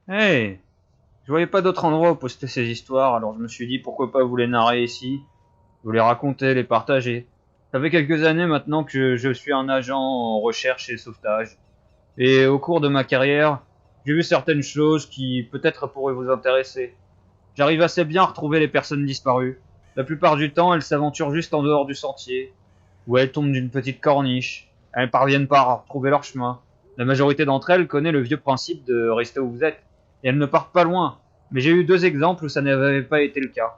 Hey, je voyais pas d'autre endroit où poster ces histoires, alors je me suis dit pourquoi pas vous les narrer ici, vous les raconter, les partager. Ça fait quelques années maintenant que je suis un agent en recherche et sauvetage. Et au cours de ma carrière, j'ai vu certaines choses qui peut-être pourraient vous intéresser. J'arrive assez bien à retrouver les personnes disparues. La plupart du temps, elles s'aventurent juste en dehors du sentier, ou elles tombent d'une petite corniche. Elles parviennent pas à retrouver leur chemin. La majorité d'entre elles connaît le vieux principe de rester où vous êtes, et elles ne partent pas loin. Mais j'ai eu deux exemples où ça n'avait pas été le cas.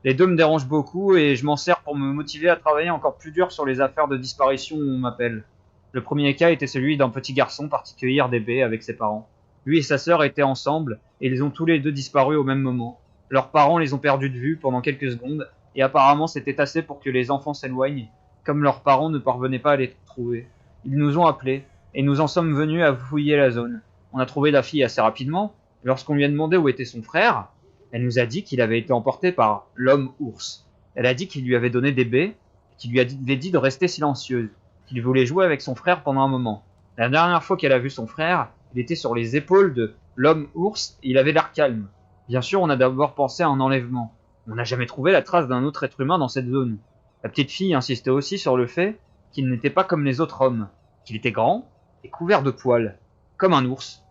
Les deux me dérangent beaucoup et je m'en sers pour me motiver à travailler encore plus dur sur les affaires de disparition où on m'appelle. Le premier cas était celui d'un petit garçon parti cueillir des baies avec ses parents. Lui et sa sœur étaient ensemble et ils ont tous les deux disparu au même moment. Leurs parents les ont perdus de vue pendant quelques secondes et apparemment c'était assez pour que les enfants s'éloignent, comme leurs parents ne parvenaient pas à les trouver. Ils nous ont appelés et nous en sommes venus à fouiller la zone. On a trouvé la fille assez rapidement. Lorsqu'on lui a demandé où était son frère, elle nous a dit qu'il avait été emporté par l'homme ours. Elle a dit qu'il lui avait donné des baies, qu'il lui avait dit de rester silencieuse, qu'il voulait jouer avec son frère pendant un moment. La dernière fois qu'elle a vu son frère, il était sur les épaules de l'homme ours et il avait l'air calme. Bien sûr, on a d'abord pensé à un enlèvement. On n'a jamais trouvé la trace d'un autre être humain dans cette zone. La petite fille insistait aussi sur le fait qu'il n'était pas comme les autres hommes, qu'il était grand et couvert de poils, comme un ours,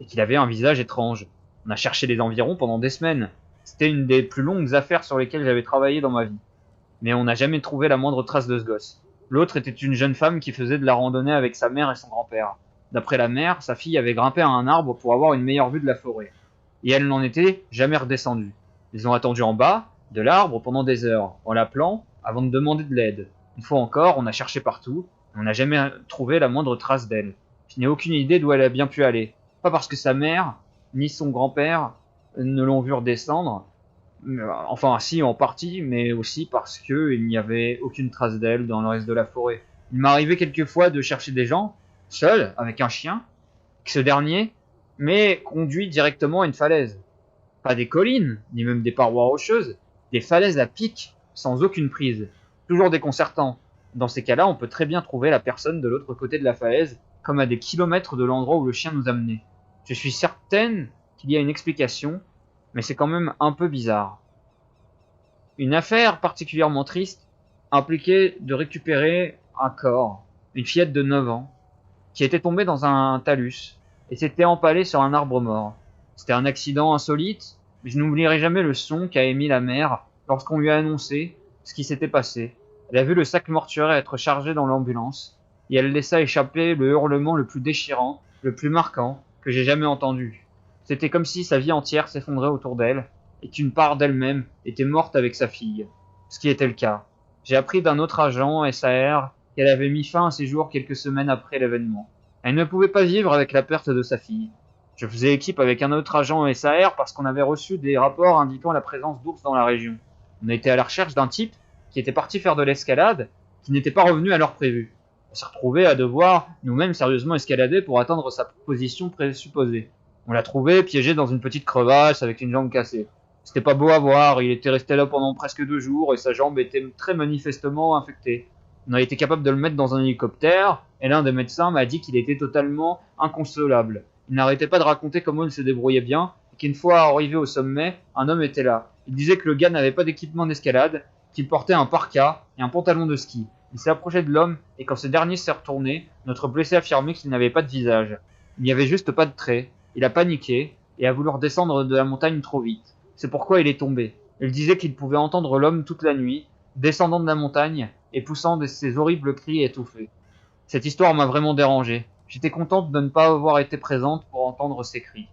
et qu'il avait un visage étrange. On a cherché les environs pendant des semaines. C'était une des plus longues affaires sur lesquelles j'avais travaillé dans ma vie. Mais on n'a jamais trouvé la moindre trace de ce gosse. L'autre était une jeune femme qui faisait de la randonnée avec sa mère et son grand-père. D'après la mère, sa fille avait grimpé à un arbre pour avoir une meilleure vue de la forêt. Et elle n'en était jamais redescendue. Ils ont attendu en bas de l'arbre pendant des heures, en l'appelant avant de demander de l'aide. Une fois encore, on a cherché partout, mais on n'a jamais trouvé la moindre trace d'elle. Je n'ai aucune idée d'où elle a bien pu aller. Pas parce que sa mère, ni son grand-père ne l'ont vu redescendre, enfin si en partie, mais aussi parce qu'il n'y avait aucune trace d'elle dans le reste de la forêt. Il m'arrivait quelquefois de chercher des gens, seuls, avec un chien, que ce dernier m'est conduit directement à une falaise. Pas des collines, ni même des parois rocheuses, des falaises à pic, sans aucune prise. Toujours déconcertant. Dans ces cas-là, on peut très bien trouver la personne de l'autre côté de la falaise, comme à des kilomètres de l'endroit où le chien nous a menés. Je suis certaine qu'il y a une explication, mais c'est quand même un peu bizarre. Une affaire particulièrement triste impliquait de récupérer un corps, une fillette de 9 ans, qui était tombée dans un talus et s'était empalée sur un arbre mort. C'était un accident insolite, mais je n'oublierai jamais le son qu'a émis la mère lorsqu'on lui a annoncé ce qui s'était passé. Elle a vu le sac mortuaire être chargé dans l'ambulance et elle laissa échapper le hurlement le plus déchirant, le plus marquant que j'ai jamais entendu. C'était comme si sa vie entière s'effondrait autour d'elle et qu'une part d'elle-même était morte avec sa fille. Ce qui était le cas. J'ai appris d'un autre agent SAR qu'elle avait mis fin à ses jours quelques semaines après l'événement. Elle ne pouvait pas vivre avec la perte de sa fille. Je faisais équipe avec un autre agent SAR parce qu'on avait reçu des rapports indiquant la présence d'ours dans la région. On a été à la recherche d'un type qui était parti faire de l'escalade, qui n'était pas revenu à l'heure prévue. On s'est retrouvé à devoir nous-mêmes sérieusement escalader pour atteindre sa position présupposée. On l'a trouvé piégé dans une petite crevasse avec une jambe cassée. C'était pas beau à voir, il était resté là pendant presque 2 jours et sa jambe était très manifestement infectée. On a été capable de le mettre dans un hélicoptère et l'un des médecins m'a dit qu'il était totalement inconsolable. Il n'arrêtait pas de raconter comment il se débrouillait bien et qu'une fois arrivé au sommet, un homme était là. Il disait que le gars n'avait pas d'équipement d'escalade, qu'il portait un parka et un pantalon de ski. Il s'est approché de l'homme et quand ce dernier s'est retourné, notre blessé affirmait qu'il n'avait pas de visage. Il n'y avait juste pas de traits. Il a paniqué et a voulu redescendre de la montagne trop vite. C'est pourquoi il est tombé. Il disait qu'il pouvait entendre l'homme toute la nuit, descendant de la montagne et poussant ces horribles cris étouffés. Cette histoire m'a vraiment dérangé. J'étais contente de ne pas avoir été présente pour entendre ces cris.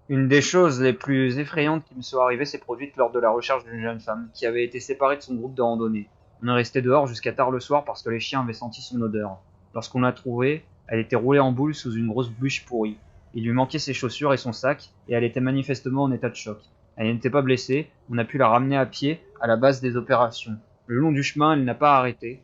Une des choses les plus effrayantes qui me soit arrivée s'est produite lors de la recherche d'une jeune femme qui avait été séparée de son groupe de randonnée. On est resté dehors jusqu'à tard le soir parce que les chiens avaient senti son odeur. Lorsqu'on l'a trouvée, elle était roulée en boule sous une grosse bûche pourrie. Il lui manquait ses chaussures et son sac, et elle était manifestement en état de choc. Elle n'était pas blessée, on a pu la ramener à pied à la base des opérations. Le long du chemin, elle n'a pas arrêté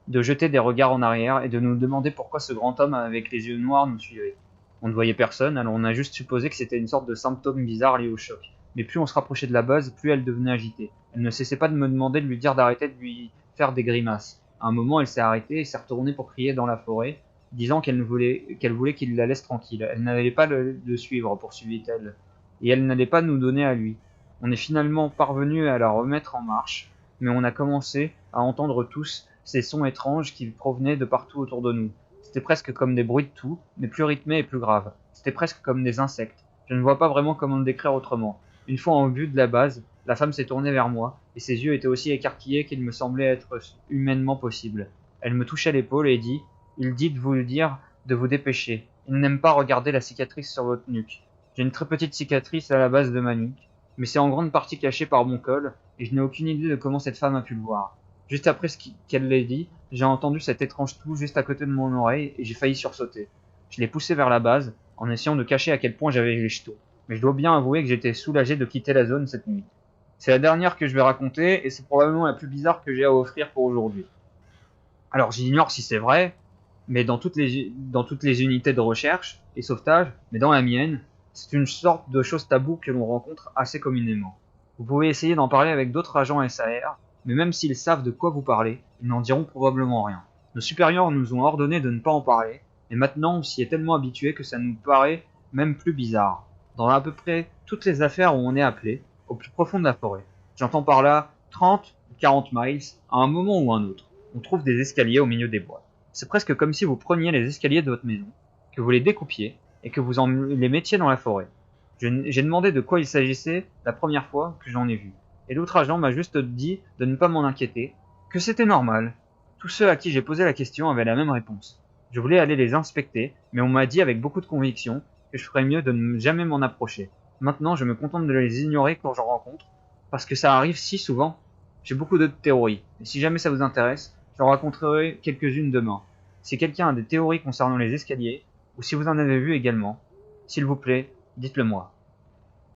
de jeter des regards en arrière et de nous demander pourquoi ce grand homme avec les yeux noirs nous suivait. On ne voyait personne, alors on a juste supposé que c'était une sorte de symptôme bizarre lié au choc. Mais plus on se rapprochait de la base, plus elle devenait agitée. Elle ne cessait pas de me demander de lui dire d'arrêter de lui faire des grimaces. À un moment, elle s'est arrêtée et s'est retournée pour crier dans la forêt. disant qu'elle voulait qu'il la laisse tranquille. Elle n'allait pas le suivre, poursuivit-elle, et elle n'allait pas nous donner à lui. On est finalement parvenu à la remettre en marche, mais on a commencé à entendre tous ces sons étranges qui provenaient de partout autour de nous. C'était presque comme des bruits de tout, mais plus rythmés et plus graves. C'était presque comme des insectes. Je ne vois pas vraiment comment le décrire autrement. Une fois en vue de la base, la femme s'est tournée vers moi, et ses yeux étaient aussi écarquillés qu'il me semblait être humainement possible. Elle me toucha l'épaule et dit « Il dit de vous le dire, de vous dépêcher. Il n'aime pas regarder la cicatrice sur votre nuque. J'ai une très petite cicatrice à la base de ma nuque, mais c'est en grande partie caché par mon col, et je n'ai aucune idée de comment cette femme a pu le voir. Juste après qu'elle l'ait dit, j'ai entendu cet étrange trou juste à côté de mon oreille, et j'ai failli sursauter. Je l'ai poussé vers la base, en essayant de cacher à quel point j'avais les jetons. Mais je dois bien avouer que j'étais soulagé de quitter la zone cette nuit. C'est la dernière que je vais raconter, et c'est probablement la plus bizarre que j'ai à offrir pour aujourd'hui. Alors j'ignore si c'est vrai, mais dans toutes les unités de recherche et sauvetage, mais dans la mienne, c'est une sorte de chose taboue que l'on rencontre assez communément. Vous pouvez essayer d'en parler avec d'autres agents SAR, mais même s'ils savent de quoi vous parlez, ils n'en diront probablement rien. Nos supérieurs nous ont ordonné de ne pas en parler, et maintenant on s'y est tellement habitué que ça nous paraît même plus bizarre. Dans à peu près toutes les affaires où on est appelé, au plus profond de la forêt, j'entends par là 30 ou 40 miles, à un moment ou un autre, on trouve des escaliers au milieu des bois. C'est presque comme si vous preniez les escaliers de votre maison, que vous les découpiez et que vous les mettiez dans la forêt. J'ai demandé de quoi il s'agissait la première fois que j'en ai vu, et l'autre agent m'a juste dit de ne pas m'en inquiéter, que c'était normal. Tous ceux à qui j'ai posé la question avaient la même réponse. Je voulais aller les inspecter, mais on m'a dit avec beaucoup de conviction que je ferais mieux de ne jamais m'en approcher. Maintenant, je me contente de les ignorer quand j'en rencontre, parce que ça arrive si souvent. J'ai beaucoup d'autres théories, et si jamais ça vous intéresse, j'en raconterai quelques-unes demain. Si quelqu'un a des théories concernant les escaliers, ou si vous en avez vu également, s'il vous plaît, dites-le moi.